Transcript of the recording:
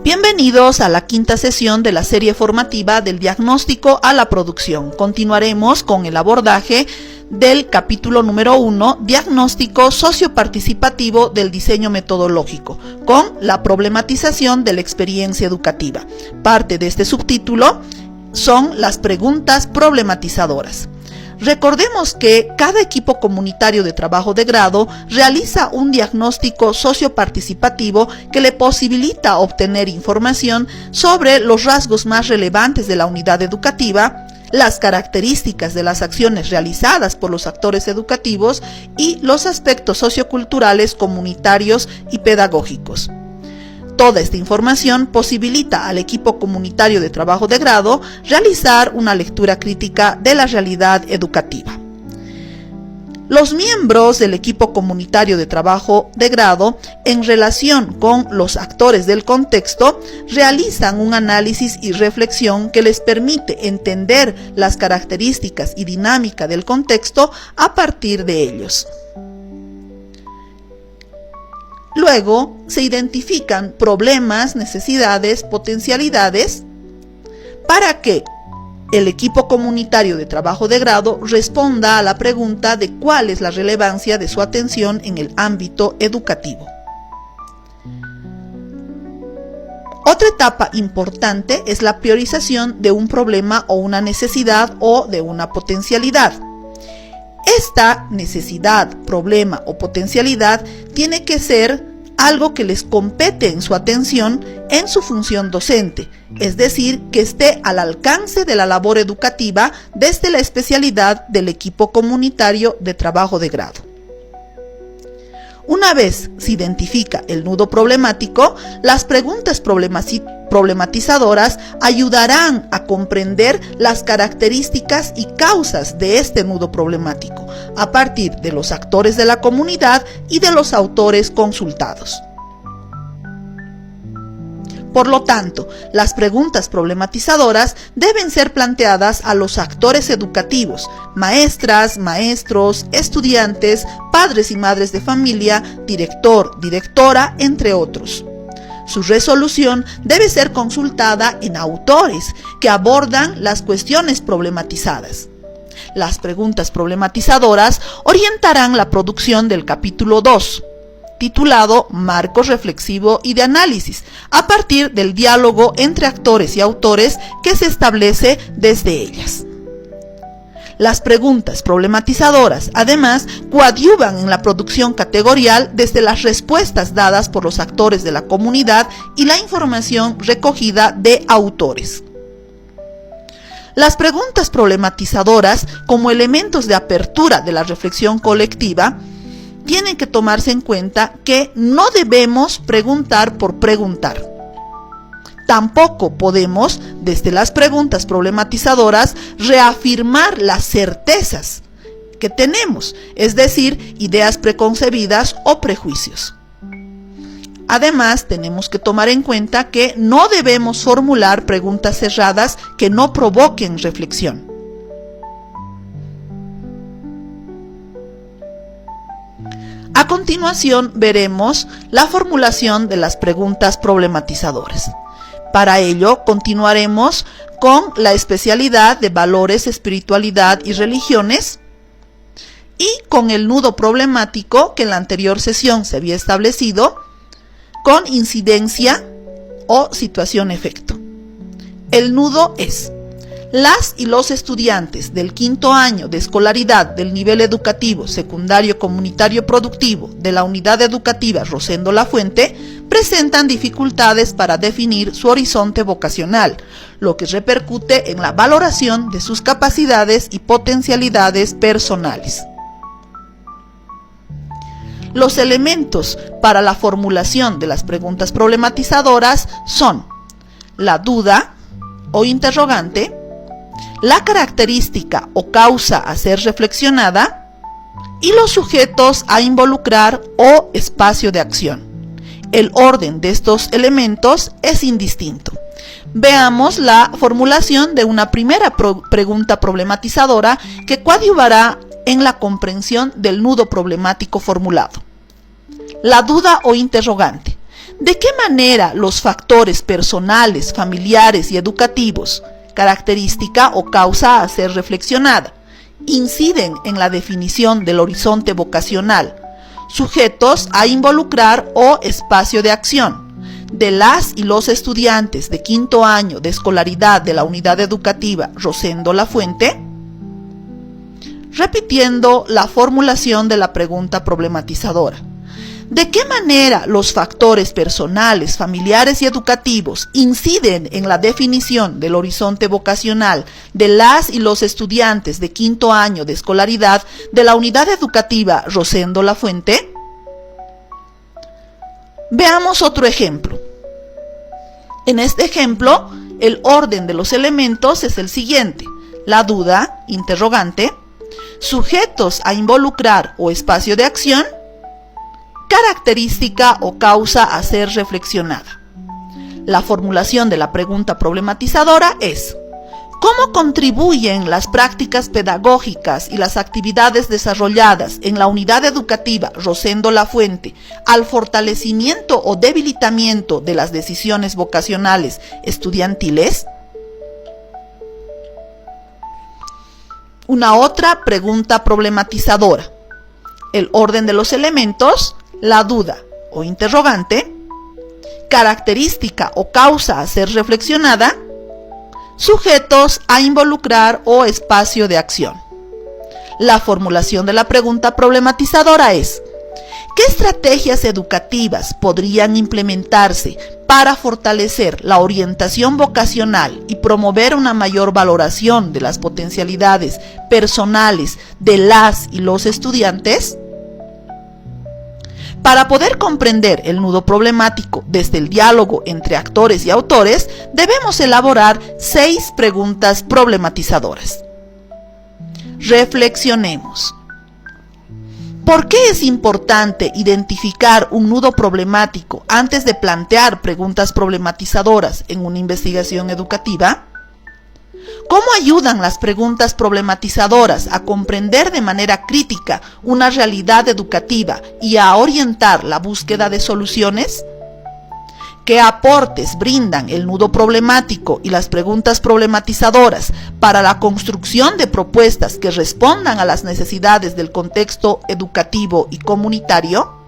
Bienvenidos a la quinta sesión de la serie formativa del diagnóstico a la producción. Continuaremos con el abordaje del capítulo número 1, diagnóstico socioparticipativo del diseño metodológico, con la problematización de la experiencia educativa. Parte de este subtítulo son las preguntas problematizadoras. Recordemos que cada equipo comunitario de trabajo de grado realiza un diagnóstico socioparticipativo que le posibilita obtener información sobre los rasgos más relevantes de la unidad educativa, las características de las acciones realizadas por los actores educativos y los aspectos socioculturales, comunitarios y pedagógicos. Toda esta información posibilita al equipo comunitario de trabajo de grado realizar una lectura crítica de la realidad educativa. Los miembros del equipo comunitario de trabajo de grado, en relación con los actores del contexto, realizan un análisis y reflexión que les permite entender las características y dinámica del contexto a partir de ellos. Luego se identifican problemas, necesidades, potencialidades para que el equipo comunitario de trabajo de grado responda a la pregunta de cuál es la relevancia de su atención en el ámbito educativo. Otra etapa importante es la priorización de un problema o una necesidad o de una potencialidad. Esta necesidad, problema o potencialidad tiene que ser algo que les compete en su atención en su función docente, es decir, que esté al alcance de la labor educativa desde la especialidad del equipo comunitario de trabajo de grado. Una vez se identifica el nudo problemático, las preguntas problematizadoras ayudarán a comprender las características y causas de este nudo problemático a partir de los actores de la comunidad y de los autores consultados. Por lo tanto, las preguntas problematizadoras deben ser planteadas a los actores educativos, maestras, maestros, estudiantes, padres y madres de familia, director, directora, entre otros. Su resolución debe ser consultada en autores que abordan las cuestiones problematizadas. Las preguntas problematizadoras orientarán la producción del capítulo 2, titulado Marco reflexivo y de análisis, a partir del diálogo entre actores y autores que se establece desde ellas. Las preguntas problematizadoras, además, coadyuvan en la producción categorial desde las respuestas dadas por los actores de la comunidad y la información recogida de autores. Las preguntas problematizadoras, como elementos de apertura de la reflexión colectiva, tienen que tomarse en cuenta que no debemos preguntar por preguntar. Tampoco podemos, desde las preguntas problematizadoras, reafirmar las certezas que tenemos, es decir, ideas preconcebidas o prejuicios. Además, tenemos que tomar en cuenta que no debemos formular preguntas cerradas que no provoquen reflexión. A continuación veremos la formulación de las preguntas problematizadoras. Para ello continuaremos con la especialidad de valores, espiritualidad y religiones y con el nudo problemático que en la anterior sesión se había establecido con incidencia o situación-efecto. El nudo es: las y los estudiantes del quinto año de escolaridad del nivel educativo secundario comunitario productivo de la unidad educativa Rosendo La Fuente presentan dificultades para definir su horizonte vocacional, lo que repercute en la valoración de sus capacidades y potencialidades personales. Los elementos para la formulación de las preguntas problematizadoras son la duda o interrogante, la característica o causa a ser reflexionada y los sujetos a involucrar o espacio de acción. El orden de estos elementos es indistinto. Veamos la formulación de una primera pregunta problematizadora que coadyuvará en la comprensión del nudo problemático formulado. La duda o interrogante. ¿De qué manera los factores personales, familiares y educativos, característica o causa a ser reflexionada, inciden en la definición del horizonte vocacional, sujetos a involucrar o espacio de acción, de las y los estudiantes de quinto año de escolaridad de la unidad educativa Rosendo La Fuente? Repitiendo la formulación de la pregunta problematizadora. ¿De qué manera los factores personales, familiares y educativos inciden en la definición del horizonte vocacional de las y los estudiantes de quinto año de escolaridad de la unidad educativa Rosendo La Fuente? Veamos otro ejemplo. En este ejemplo, el orden de los elementos es el siguiente: la duda, interrogante, sujetos a involucrar o espacio de acción, característica o causa a ser reflexionada. La formulación de la pregunta problematizadora es: ¿cómo contribuyen las prácticas pedagógicas y las actividades desarrolladas en la unidad educativa Rosendo La Fuente al fortalecimiento o debilitamiento de las decisiones vocacionales estudiantiles? Una otra pregunta problematizadora. El orden de los elementos, la duda o interrogante, característica o causa a ser reflexionada, sujetos a involucrar o espacio de acción. La formulación de la pregunta problematizadora es: ¿qué estrategias educativas podrían implementarse para fortalecer la orientación vocacional y promover una mayor valoración de las potencialidades personales de las y los estudiantes? Para poder comprender el nudo problemático desde el diálogo entre actores y autores, debemos elaborar 6 preguntas problematizadoras. Reflexionemos. ¿Por qué es importante identificar un nudo problemático antes de plantear preguntas problematizadoras en una investigación educativa? ¿Cómo ayudan las preguntas problematizadoras a comprender de manera crítica una realidad educativa y a orientar la búsqueda de soluciones? ¿Qué aportes brindan el nudo problemático y las preguntas problematizadoras para la construcción de propuestas que respondan a las necesidades del contexto educativo y comunitario?